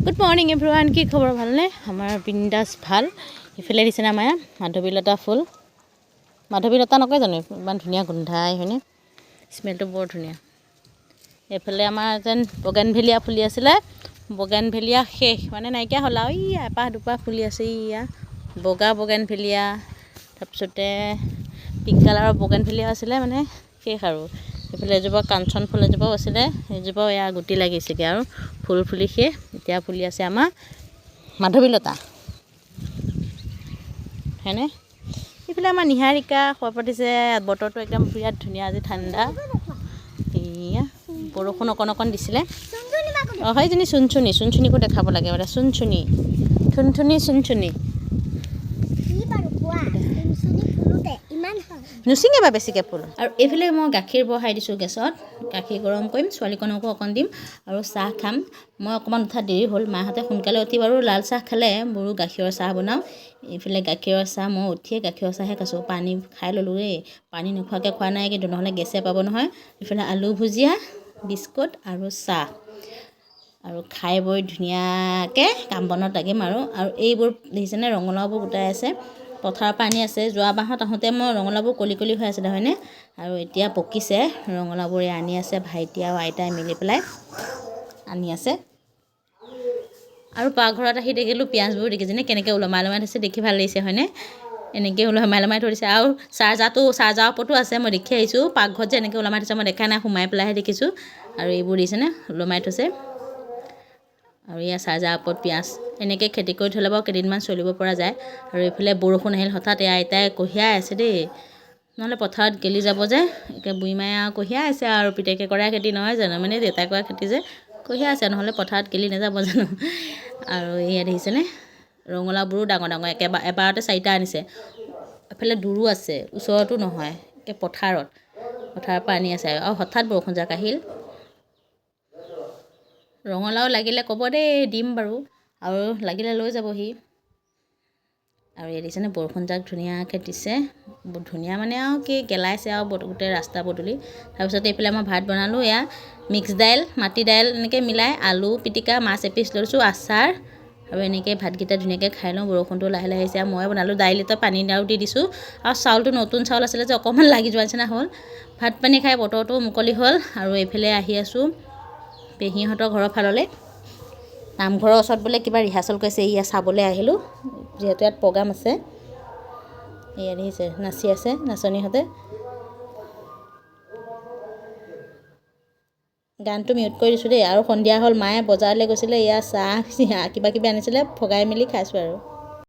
Good morning everyone, কি খবৰ ভালনে? আমাৰ বিন্দাছ ভাল। ইফালে দিছে না আমাৰ মাধৱীলতা ফুল। মাধৱীলতা নকয় জানো? ইমান ধুনীয়া গোন্ধাই হয়নে? স্মেলটো বৰ ধুনীয়া। এইফালে আমাৰ যেন বগেনভেলিয়া ফুলি আছিলে, বগেনভেলিয়া শেষ মানে নাইকিয়া হ'ল আৰু। এপাহ দুপাহ ফুলি আছে ইয়া বগা বগেনভেলিয়া, তাৰপিছতে পিংক কালাৰৰ বগেনভেলিয়া আছিলে, মানে শেষ আৰু। এইফালে এজোপা কাঞ্চন ফুল এজোপাও আছিলে, সেইজোপাও এয়া গুটি লাগিছেগৈ আৰু ফুল ফুলি শেষ। এতিয়া ফুলি আছে আমাৰ মাধৱীলতা হয়নে? এইফালে আমাৰ নিহাৰিকা খবৰ পাতিছে। বতৰটো একদম বিৰাট ধুনীয়া, আজি ঠাণ্ডা। এয়া বৰষুণ অকণ অকণ দিছিলে। অঁ সেইজনী চুনচুনি, চুনচুনিকো দেখাব লাগে মানে। চুনচুনি থুনথুনি চুনচুনি নুচিঙিবা বেছিকৈ ফুল। আৰু এইফালে মই গাখীৰ বহাই দিছোঁ গেছত, গাখীৰ গৰম কৰিম, ছোৱালীকণকো অকণ দিম আৰু চাহ খাম। মই অকণমান উঠা দেৰি হ'ল, মাহঁতে সোনকালে উঠি বাৰু লাল চাহ খালে, মোৰো গাখীৰৰ চাহ বনাওঁ। এইফালে গাখীৰৰ চাহ মই উঠিয়ে গাখীৰৰ চাহে খাইছোঁ। পানী খাই ল'লোঁ দেই, পানী নোখোৱাকৈ খোৱা নাই কিন্তু, নহ'লে গেছে পাব নহয়। এইফালে আলু ভুজিয়া, বিস্কুট আৰু চাহ, আৰু খাই বৈ ধুনীয়াকৈ কাম বনত লাগিম আৰু এইবোৰ দেখিছেনে ৰঙালাওবোৰ গোটাই আছে। পথাৰৰ পানী আছে। যোৱা মাহত আহোঁতে মই ৰঙালাওবোৰ কলি কলি হৈ আছিলে হয়নে? আৰু এতিয়া পকিছে ৰঙালাওবোৰ। আনি আছে ভাইটি আৰু আইতাই মিলি পেলাই আনি আছে। আৰু পাকঘৰত আহি দেখিলোঁ পিঁয়াজবোৰ দেখিছেনে কেনেকৈ ওলমাই ওলমাই থৈছে, দেখি ভাল লাগিছে হয়নে? এনেকৈ ওলমাই ওলমাই থৈ দিছে। আৰু চাৰ্জাৰৰ ওপৰতো আছে, মই দেখি আহিছোঁ। পাকঘৰত যে এনেকৈ ওলমাই থৈছে মই দেখা নাই, সোমাই পেলাইহে দেখিছোঁ। আৰু এইবোৰ দেখিছেনে ওলমাই থৈছে। আৰু এয়া চাৰ্জাৰ ওপৰত পিঁয়াজ। এনেকৈ খেতি কৰি থ'লে বাৰু কেইদিনমান চলিব পৰা যায়। আৰু এইফালে বৰষুণ আহিল হঠাৎ, আইতাই কঢ়িয়াই আছে দেই, নহ'লে পথাৰত গেলি যাব যে। একে বুঢ়ীমায়ে আৰু কঢ়িয়াই আছে আৰু, পিতেকে কৰা খেতি নহয় জানো, মানে দেউতাই কৰা খেতি যে কঢ়িয়াই আছে, নহ'লে পথাৰত গেলি নাযাব জানো। আৰু এয়া দেখিছেনে ৰঙালাওবোৰো ডাঙৰ ডাঙৰ, এবাৰতে 4টা আনিছে। এফালে দূৰো আছে, ওচৰতো নহয়, একে পথাৰৰ পৰা আনি আছে। আৰু হঠাৎ বৰষুণ যাক আহিল। ৰঙালাও লাগিলে ক'ব দেই, দিম বাৰু, আৰু লাগিলে লৈ যাবহি। আৰু এই দেখিছেনে বৰষুণ যাক ধুনীয়াকৈ দিছে, বহুত ধুনীয়া মানে আৰু কি গেলাইছে আৰু গোটেই ৰাস্তা পদূলি। তাৰপিছতে এইফালে মই ভাত বনালোঁ, এয়া মিক্স দাইল, মাটি দাইল এনেকৈ মিলাই, আলু পিটিকা, মাছ এপিচ লৈছোঁ, আচাৰ, আৰু এনেকৈ ভাতকেইটা ধুনীয়াকৈ খাই লওঁ। বৰষুণটো লাহে লাহে আহিছে। আৰু মই বনালোঁ দাইল, এটা পানী আৰু দি দিছোঁ। আৰু চাউলটো নতুন চাউল আছিলে যে অকণমান লাগি যোৱা নিচিনা হ'ল। ভাত পানী খাই বতৰটো মুকলি হ'ল। আৰু এইফালে আহি আছোঁ পেহীহঁতৰ ঘৰৰ ফাললৈ। নামঘৰৰ ওচৰত বোলে কিবা ৰিহাৰ্চেল কৰিছে, এয়া চাবলৈ আহিলোঁ, যিহেতু ইয়াত প্ৰগ্ৰাম আছে। এয়া দেখিছে নাচি আছে নাচনীহঁতে। গানটো মিউট কৰি দিছোঁ দেই। আৰু সন্ধিয়া হ'ল, মায়ে বজাৰলৈ গৈছিলে, এয়া চাহ কিবা কিবি আনিছিলে, ভগাই মেলি খাইছোঁ আৰু।